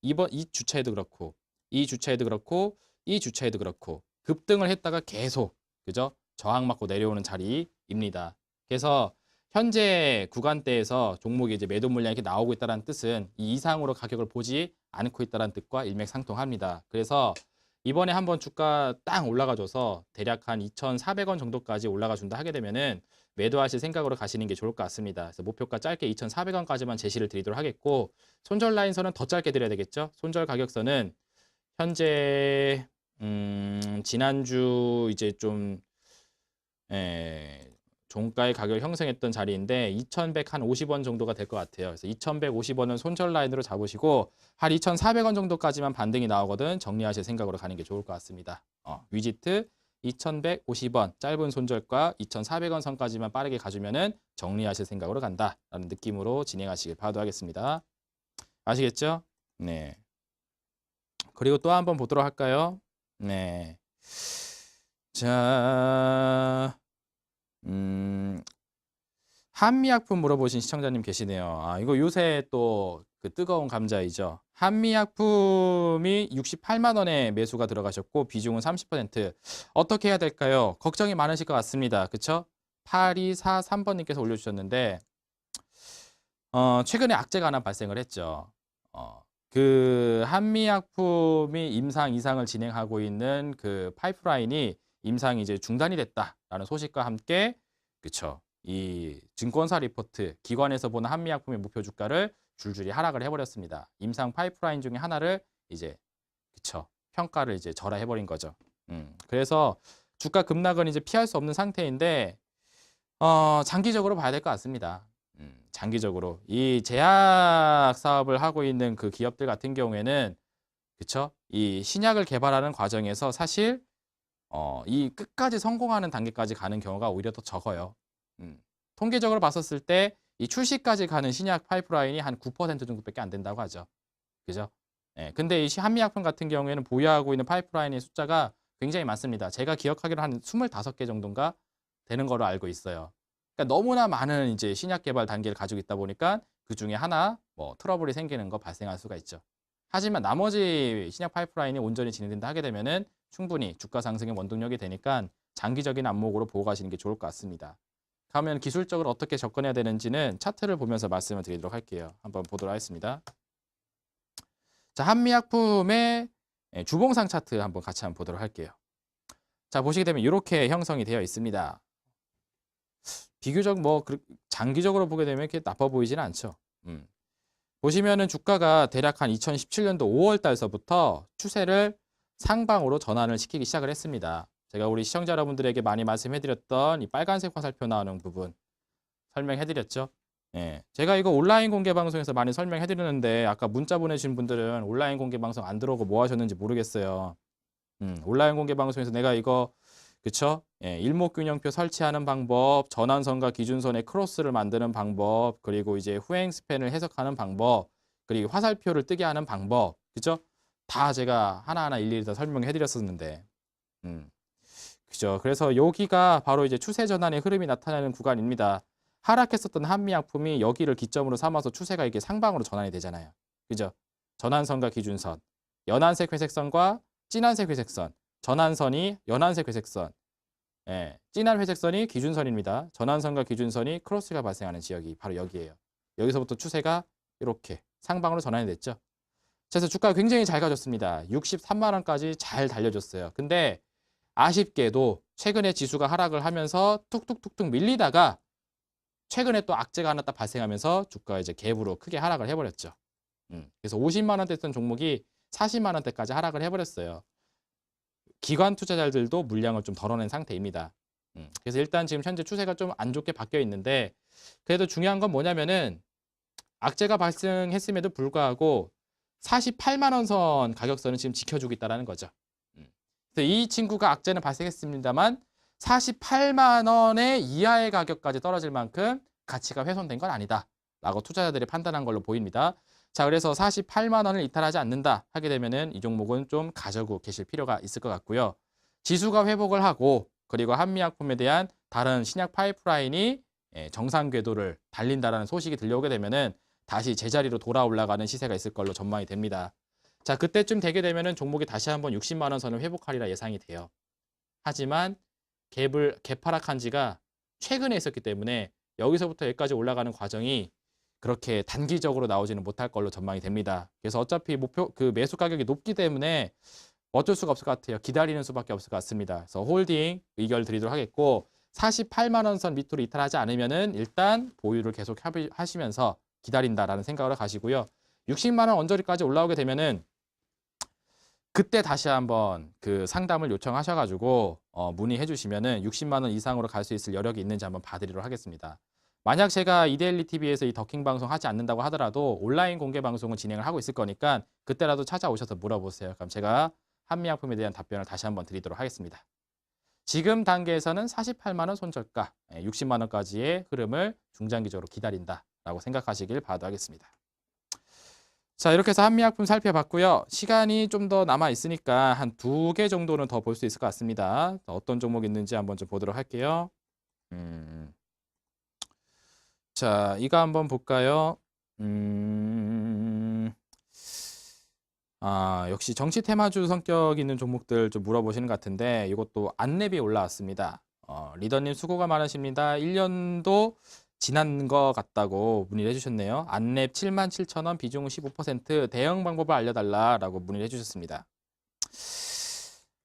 이 주차에도 그렇고, 이 주차에도 그렇고, 이 주차에도 그렇고 급등을 했다가 계속 그죠? 저항 맞고 내려오는 자리입니다. 그래서 현재 구간대에서 종목이 이제 매도 물량이 이렇게 나오고 있다는 뜻은 이 이상으로 가격을 보지 않고 있다는 뜻과 일맥상통합니다. 그래서 이번에 한번 주가 딱 올라가줘서 대략 한 2,400원 정도까지 올라가 준다 하게 되면은 매도하실 생각으로 가시는 게 좋을 것 같습니다. 그래서 목표가 짧게 2,400원까지만 제시를 드리도록 하겠고, 손절 라인선은 더 짧게 드려야 되겠죠. 손절 가격선은 현재 지난주 이제 좀 종가의 가격을 형성했던 자리인데 2,150원 정도가 될 것 같아요. 그래서 2,150원은 손절 라인으로 잡으시고 한 2,400원 정도까지만 반등이 나오거든 정리하실 생각으로 가는 게 좋을 것 같습니다. 위지트 2,150원 짧은 손절가 2,400원 선까지만 빠르게 가주면은 정리하실 생각으로 간다라는 느낌으로 진행하시길 바라겠습니다. 아시겠죠? 네. 그리고 또 한번 보도록 할까요? 네. 자, 한미약품 물어보신 시청자님 계시네요. 이거 요새 또 그 뜨거운 감자이죠. 한미약품이 68만 원에 매수가 들어가셨고 비중은 30%. 어떻게 해야 될까요? 걱정이 많으실 것 같습니다. 그쵸? 8243번님께서 올려주셨는데 최근에 악재가 하나 발생을 했죠. 그 한미약품이 임상 이상을 진행하고 있는 그 파이프라인이 임상이 이제 중단이 됐다라는 소식과 함께 그쵸. 이 증권사 리포트 기관에서 보는 한미약품의 목표 주가를 줄줄이 하락을 해버렸습니다. 임상 파이프라인 중에 하나를 이제 그쵸. 평가를 이제 절하해버린 거죠. 그래서 주가 급락은 이제 피할 수 없는 상태인데 장기적으로 봐야 될 것 같습니다. 장기적으로 이 제약 사업을 하고 있는 그 기업들 같은 경우에는 그쵸? 이 신약을 개발하는 과정에서 사실 이 끝까지 성공하는 단계까지 가는 경우가 오히려 더 적어요. 통계적으로 봤었을 때 이 출시까지 가는 신약 파이프라인이 한 9% 정도밖에 안 된다고 하죠. 그죠? 예, 근데 이 한미약품 같은 경우에는 보유하고 있는 파이프라인의 숫자가 굉장히 많습니다. 제가 기억하기로 한 25개 정도인가 되는 거로 알고 있어요. 그러니까 너무나 많은 이제 신약 개발 단계를 가지고 있다 보니까 그 중에 하나 뭐 트러블이 생기는 거 발생할 수가 있죠. 하지만 나머지 신약 파이프라인이 온전히 진행된다 하게 되면은 충분히 주가 상승의 원동력이 되니까 장기적인 안목으로 보고 가시는 게 좋을 것 같습니다. 그러면 기술적으로 어떻게 접근해야 되는지는 차트를 보면서 말씀을 드리도록 할게요. 한번 보도록 하겠습니다. 자, 한미약품의 주봉상 차트 한번 같이 한번 보도록 할게요. 자, 보시게 되면 이렇게 형성이 되어 있습니다. 비교적 뭐 장기적으로 보게 되면 이렇게 나빠 보이지는 않죠. 보시면은 주가가 대략 한 2017년도 5월 달서부터 추세를 상방으로 전환을 시키기 시작을 했습니다. 제가 우리 시청자 여러분들에게 많이 말씀해드렸던 이 빨간색 화살표 나오는 부분 설명해드렸죠. 예, 제가 이거 온라인 공개 방송에서 많이 설명해드렸는데 아까 문자 보내신 분들은 온라인 공개 방송 안 들어오고 뭐 하셨는지 모르겠어요. 온라인 공개 방송에서 내가 이거 그쵸? 예, 일목균형표 설치하는 방법, 전환선과 기준선의 크로스를 만드는 방법, 그리고 이제 후행 스팬을 해석하는 방법, 그리고 화살표를 뜨게 하는 방법, 그죠? 다 제가 하나하나 일일이 다 설명해 드렸었는데, 그죠? 그래서 여기가 바로 이제 추세 전환의 흐름이 나타나는 구간입니다. 하락했었던 한미약품이 여기를 기점으로 삼아서 추세가 이게 상방으로 전환이 되잖아요. 그죠? 전환선과 기준선, 연한색 회색선과 진한색 회색선, 전환선이 연한색 회색선, 예, 진한 회색선이 기준선입니다. 전환선과 기준선이 크로스가 발생하는 지역이 바로 여기예요. 여기서부터 추세가 이렇게 상방으로 전환이 됐죠. 그래서 주가가 굉장히 잘 가졌습니다. 63만 원까지 잘 달려줬어요. 근데 아쉽게도 최근에 지수가 하락을 하면서 툭툭툭툭 밀리다가 최근에 또 악재가 하나 딱 발생하면서 주가가 이제 갭으로 크게 하락을 해버렸죠. 그래서 50만 원대 했던 종목이 40만 원대까지 하락을 해버렸어요. 기관 투자자들도 물량을 좀 덜어낸 상태입니다. 그래서 일단 지금 현재 추세가 좀 안 좋게 바뀌어 있는데 그래도 중요한 건 뭐냐면은 악재가 발생했음에도 불구하고 48만 원 선 가격선은 지금 지켜주고 있다는 거죠. 그래서 이 친구가 악재는 발생했습니다만 48만 원의 이하의 가격까지 떨어질 만큼 가치가 훼손된 건 아니다 라고 투자자들이 판단한 걸로 보입니다. 자, 그래서 48만 원을 이탈하지 않는다 하게 되면은 이 종목은 좀 가지고 계실 필요가 있을 것 같고요. 지수가 회복을 하고 그리고 한미약품에 대한 다른 신약 파이프라인이 정상 궤도를 달린다라는 소식이 들려오게 되면은 다시 제자리로 돌아 올라가는 시세가 있을 걸로 전망이 됩니다. 자, 그때쯤 되게 되면은 종목이 다시 한번 60만 원 선을 회복하리라 예상이 돼요. 하지만 갭 하락한 지가 최근에 있었기 때문에 여기서부터 여기까지 올라가는 과정이 그렇게 단기적으로 나오지는 못할 걸로 전망이 됩니다. 그래서 어차피 목표 그 매수 가격이 높기 때문에 어쩔 수가 없을 것 같아요. 기다리는 수밖에 없을 것 같습니다. 그래서 홀딩 의견을 드리도록 하겠고 48만 원 선 밑으로 이탈하지 않으면은 일단 보유를 계속 하시면서 기다린다라는 생각으로 가시고요. 60만 원 언저리까지 올라오게 되면은 그때 다시 한번 그 상담을 요청하셔가지고 문의해 주시면은 60만 원 이상으로 갈 수 있을 여력이 있는지 한번 봐드리도록 하겠습니다. 만약 제가 이데일리 TV에서 이 더킹 방송 하지 않는다고 하더라도 온라인 공개 방송을 진행을 하고 있을 거니까 그때라도 찾아오셔서 물어보세요. 그럼 제가 한미약품에 대한 답변을 다시 한번 드리도록 하겠습니다. 지금 단계에서는 48만 원 손절가, 60만 원까지의 흐름을 중장기적으로 기다린다라고 생각하시길 바라겠습니다. 자, 이렇게 해서 한미약품 살펴봤고요. 시간이 좀 더 남아 있으니까 한 2개 정도는 더 볼 수 있을 것 같습니다. 어떤 종목이 있는지 한번 좀 보도록 할게요. 자, 이거 한번 볼까요? 역시 정치 테마주 성격 있는 종목들 좀 물어보시는 것 같은데 이것도 안랩이 올라왔습니다. 리더님 수고가 많으십니다. 1년도 지난 것 같다고 문의를 해주셨네요. 안랩 77,000원, 비중은 15%, 대응 방법을 알려달라라고 문의를 해주셨습니다.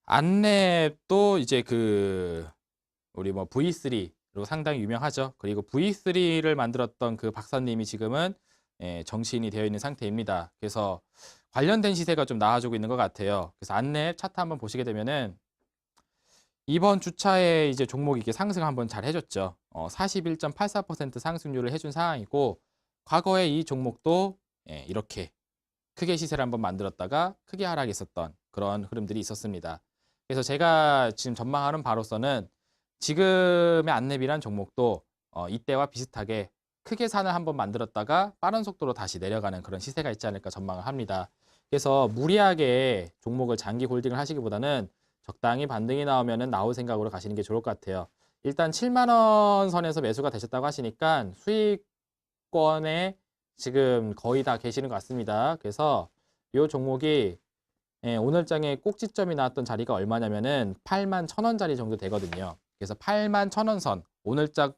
안랩도 이제 우리 뭐 V3로 상당히 유명하죠. 그리고 V3를 만들었던 그 박사님이 지금은 정치인이 되어 있는 상태입니다. 그래서 관련된 시세가 좀 나와주고 있는 것 같아요. 그래서 안랩 차트 한번 보시게 되면은 이번 주차에 이제 종목이 이게 상승 한번 잘 해줬죠. 41.84% 상승률을 해준 상황이고, 과거에 이 종목도 이렇게 크게 시세를 한번 만들었다가 크게 하락했었던 그런 흐름들이 있었습니다. 그래서 제가 지금 전망하는 바로서는 지금의 안랩이란 종목도 이때와 비슷하게 크게 산을 한번 만들었다가 빠른 속도로 다시 내려가는 그런 시세가 있지 않을까 전망을 합니다. 그래서 무리하게 종목을 장기 홀딩을 하시기보다는 적당히 반등이 나오면은 나올 생각으로 가시는 게 좋을 것 같아요. 일단 7만 원 선에서 매수가 되셨다고 하시니까 수익권에 지금 거의 다 계시는 것 같습니다. 그래서 이 종목이 오늘장에 꼭지점이 나왔던 자리가 얼마냐면은 8만 1,000원짜리 정도 되거든요. 그래서 8만 1,000원 선, 오늘장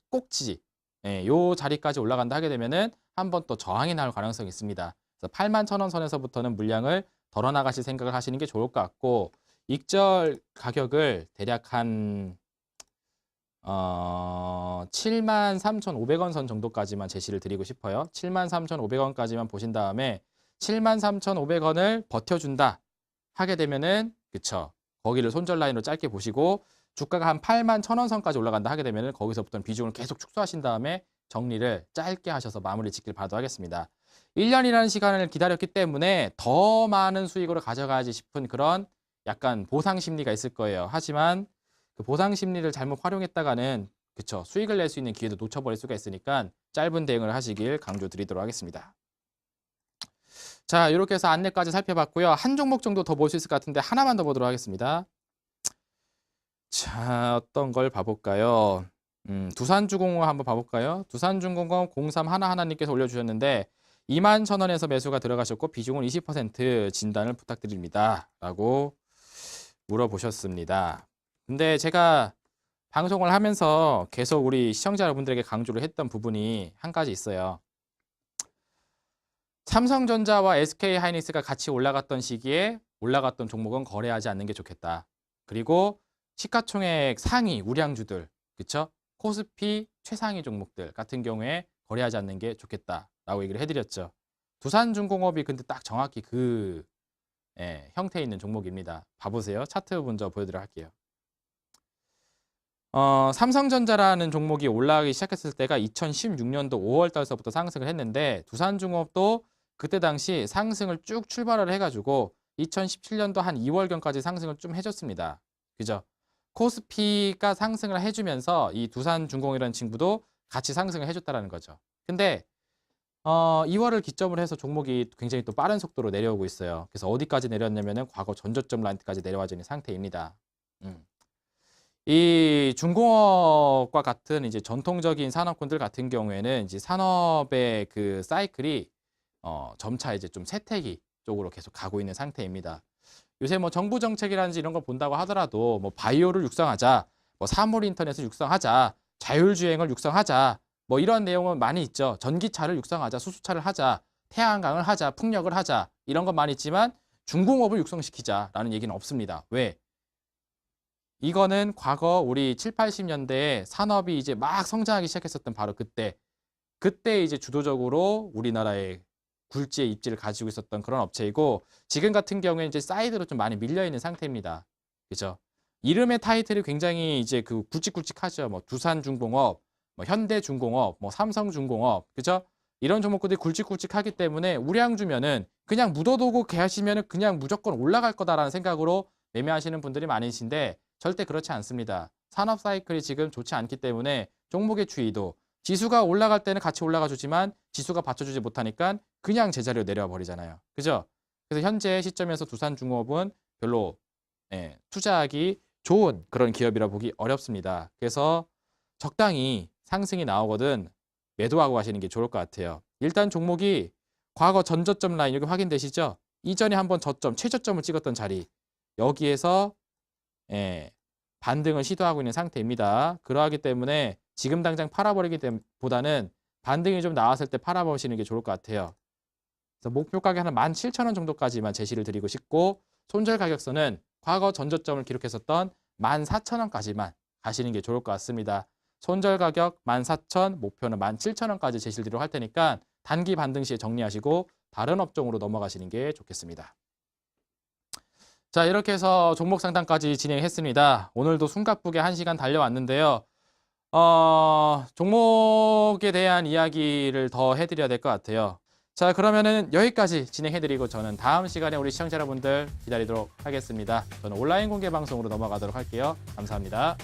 꼭지, 요 자리까지 올라간다 하게 되면은 한번 또 저항이 나올 가능성이 있습니다. 그래서 8만 1,000원 선에서부터는 물량을 덜어 나가실 생각을 하시는 게 좋을 것 같고, 익절 가격을 대략 한 73,500원 선 정도까지만 제시를 드리고 싶어요. 73,500원까지만 보신 다음에 73,500원을 버텨준다 하게 되면은 그쵸, 거기를 손절 라인으로 짧게 보시고, 주가가 한 81,000원 선까지 올라간다 하게 되면은 거기서부터는 비중을 계속 축소하신 다음에 정리를 짧게 하셔서 마무리 짓길 바라도록 하겠습니다. 1년이라는 시간을 기다렸기 때문에 더 많은 수익으로 가져가야지 싶은 그런 약간 보상 심리가 있을 거예요. 하지만 그 보상 심리를 잘못 활용했다가는 그쵸, 수익을 낼 수 있는 기회도 놓쳐버릴 수가 있으니까 짧은 대응을 하시길 강조드리도록 하겠습니다. 자, 이렇게 해서 안내까지 살펴봤고요. 한 종목 정도 더 볼 수 있을 것 같은데 하나만 더 보도록 하겠습니다. 자, 어떤 걸 봐볼까요? 두산중공업 한번 봐볼까요? 두산중공업 0311님께서 올려주셨는데 21,000원에서 매수가 들어가셨고 비중은 20% 진단을 부탁드립니다. 라고 물어보셨습니다. 근데 제가 방송을 하면서 계속 우리 시청자 여러분들에게 강조를 했던 부분이 한 가지 있어요. 삼성전자와 SK하이닉스가 같이 올라갔던 시기에 올라갔던 종목은 거래하지 않는 게 좋겠다. 그리고 시가총액 상위 우량주들, 그쵸? 코스피 최상위 종목들 같은 경우에 거래하지 않는 게 좋겠다라고 얘기를 해드렸죠. 두산중공업이 근데 딱 정확히 형태에 있는 종목입니다. 봐보세요. 차트 먼저 보여드리도록 할게요. 삼성전자라는 종목이 올라가기 시작했을 때가 2016년도 5월 달서부터 상승을 했는데 두산중공업도 그때 당시 상승을 쭉 출발을 해가지고 2017년도 한 2월경까지 상승을 좀 해줬습니다. 그죠? 코스피가 상승을 해주면서 이 두산중공이라는 친구도 같이 상승을 해줬다라는 거죠. 근데 2월을 기점으로 해서 종목이 굉장히 또 빠른 속도로 내려오고 있어요. 그래서 어디까지 내렸냐면은 과거 전저점 라인까지 내려와 있는 상태입니다. 이 중공업과 같은 이제 전통적인 산업군들 같은 경우에는 이제 산업의 그 사이클이 점차 이제 좀 쇠퇴기 쪽으로 계속 가고 있는 상태입니다. 요새 뭐 정부 정책이라든지 이런 걸 본다고 하더라도 뭐 바이오를 육성하자, 뭐 사물 인터넷을 육성하자, 자율주행을 육성하자, 뭐 이런 내용은 많이 있죠. 전기차를 육성하자, 수소차를 하자, 태양광을 하자, 풍력을 하자, 이런 건 많이 있지만 중공업을 육성시키자라는 얘기는 없습니다. 왜? 이거는 과거 우리 7, 80년대에 산업이 이제 막 성장하기 시작했었던 바로 그때 이제 주도적으로 우리나라의 굴지의 입지를 가지고 있었던 그런 업체이고, 지금 같은 경우에 이제 사이드로 좀 많이 밀려 있는 상태입니다. 그죠? 이름의 타이틀이 굉장히 이제 굵직굵직하죠. 뭐 두산중공업, 뭐 현대중공업, 뭐 삼성중공업, 그죠? 이런 종목들이 굵직굵직하기 때문에 우량주면은 그냥 묻어두고 계시면은 그냥 무조건 올라갈 거다라는 생각으로 매매하시는 분들이 많으신데 절대 그렇지 않습니다. 산업 사이클이 지금 좋지 않기 때문에 종목의 추이도 지수가 올라갈 때는 같이 올라가 주지만 지수가 받쳐주지 못하니까 그냥 제자리로 내려와 버리잖아요. 그죠? 그래서 현재 시점에서 두산중공업은 별로 투자하기 좋은 그런 기업이라 보기 어렵습니다. 그래서 적당히 상승이 나오거든 매도하고 가시는 게 좋을 것 같아요. 일단 종목이 과거 전저점 라인 여기 확인되시죠? 이전에 한번 저점, 최저점을 찍었던 자리 여기에서 반등을 시도하고 있는 상태입니다. 그러하기 때문에 지금 당장 팔아버리기 보다는 반등이 좀 나왔을 때 팔아보시는 게 좋을 것 같아요. 그래서 목표 가격 한 17,000원 정도까지만 제시를 드리고 싶고 손절 가격선은 과거 전저점을 기록했었던 14,000원까지만 가시는 게 좋을 것 같습니다. 손절 가격 14,000, 목표는 17,000원까지 제시를 드리도록 할 테니까 단기 반등 시에 정리하시고 다른 업종으로 넘어가시는 게 좋겠습니다. 자, 이렇게 해서 종목 상담까지 진행했습니다. 오늘도 숨가쁘게 1시간 달려왔는데요. 종목에 대한 이야기를 더 해드려야 될 것 같아요. 자, 그러면은 여기까지 진행해드리고 저는 다음 시간에 우리 시청자 여러분들 기다리도록 하겠습니다. 저는 온라인 공개 방송으로 넘어가도록 할게요. 감사합니다.